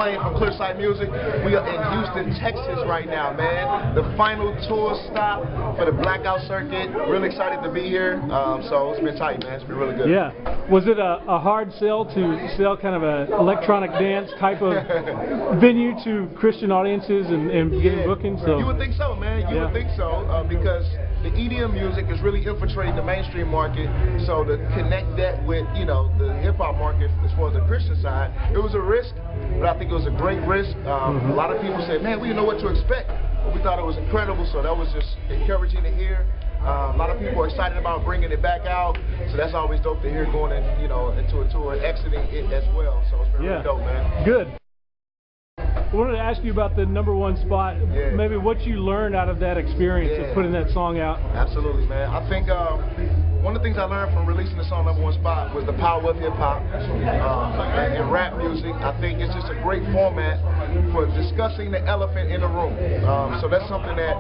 Flame from Clearsight Music. We are in Houston, Texas right now, man. The final tour stop for the Blackout Circuit. Really excited to be here. So it's been tight, man. It's been really good. Yeah. Was it a hard sell to sell kind of an electronic dance type of venue to Christian audiences and getting bookings? So you would think so, man. You would think so, because the EDM music is really infiltrating the mainstream market. So to connect that with, you know, the hip hop market as far as the Christian side, it was a risk, but I think it was a great risk. A lot of people said, man, we didn't know what to expect, but we thought it was incredible. So that was just encouraging to hear. A lot of people are excited about bringing it back out, so that's always dope to hear going in, you know, into a tour and exiting it as well. So it's been really dope, man. Good. I wanted to ask you about the #1 spot. Maybe what you learned out of that experience of putting that song out. Absolutely, man. I think one of the things I learned from releasing the song #1 spot was the power of hip hop and rap music. I think it's just a great format for discussing the elephant in the room. So that's something that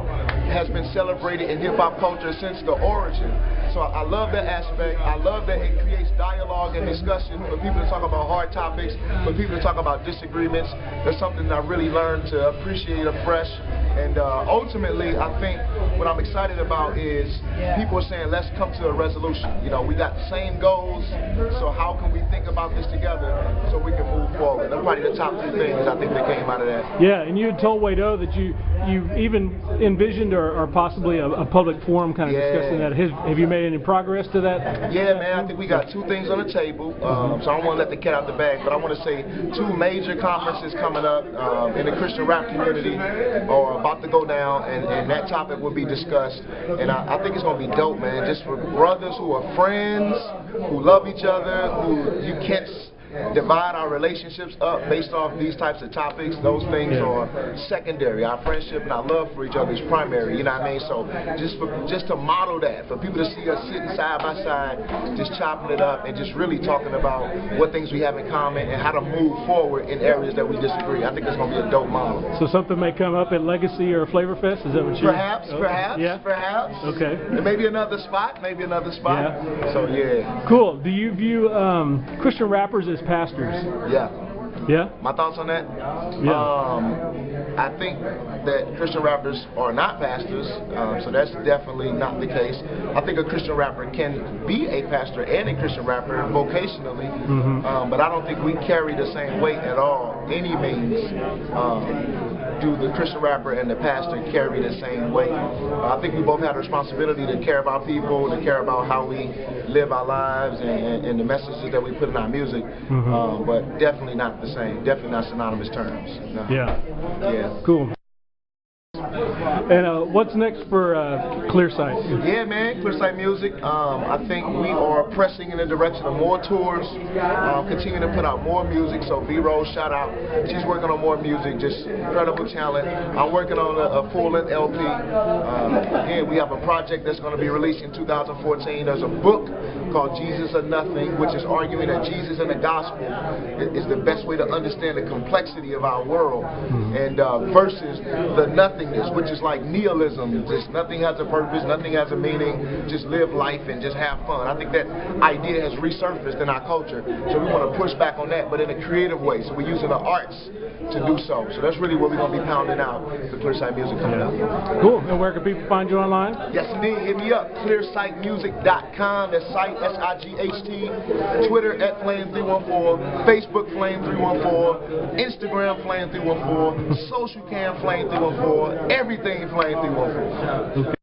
has been celebrated in hip hop culture since the origin. So I love that aspect. I love that it creates dialogue and discussion for people to talk about hard topics, for people to talk about disagreements. That's something that I really learned to appreciate afresh. And ultimately, I think what I'm excited about is people are saying, let's come to a resolution. You know, we got the same goals, so how can we think about this together so we can move forward? That's probably the top 2 things I think that came out of that. Yeah, and you had told Wado that you even envisioned or possibly a public forum kind of discussing that. Have you made any progress to that? Yeah, man, I think we got 2 things on the table. So I don't want to let the cat out the bag, but I want to say 2 major conferences coming up in the Christian rap community are about to go down, and that topic will be discussed. And I think it's going to be dope, man, just for brothers who are friends, who love each other, who you can't divide our relationships up based off these types of topics. Those things are secondary. Our friendship and our love for each other is primary, you know what I mean? So just to model that, for people to see us sitting side by side, just chopping it up and just really talking about what things we have in common and how to move forward in areas that we disagree. I think it's going to be a dope model. So something may come up at Legacy or Flavor Fest? Is that what you... Perhaps. Perhaps. Okay. And maybe another spot. Yeah. So, yeah. Cool. Do you view Christian rappers as pastors? Yeah? My thoughts on that? I think that Christian rappers are not pastors, so that's definitely not the case. I think a Christian rapper can be a pastor and a Christian rapper vocationally, but I don't think we carry the same weight at all, any means. Do the Christian rapper and the pastor carry the same weight? I think we both have the responsibility to care about people, to care about how we live our lives and the messages that we put in our music, but definitely not the same. Definitely not synonymous terms. No. Yeah. Cool. And what's next for Clearsight? Yeah, man, Clearsight Music. I think we are pressing in the direction of more tours, continuing to put out more music. So B-Roll, shout out. She's working on more music, just incredible talent. I'm working on a full-length LP. Again, we have a project that's going to be released in 2014. There's a book called Jesus or Nothing, which is arguing that Jesus and the gospel is the best way to understand the complexity of our world, and versus the nothingness, which is like nihilism. Just nothing has a purpose, nothing has a meaning, just live life and just have fun. I think that idea has resurfaced in our culture, so we want to push back on that, but in a creative way. So we're using the arts to do so. So that's really what we're going to be pounding out, the Clearsight Music coming up. Cool. And where can people find you online? Yes, indeed. Hit me up, clearsightmusic.com. That's site, SIGHT. Twitter @Flame314. Facebook Flame314. Instagram Flame314. Social Cam Flame314. Everything Flame314.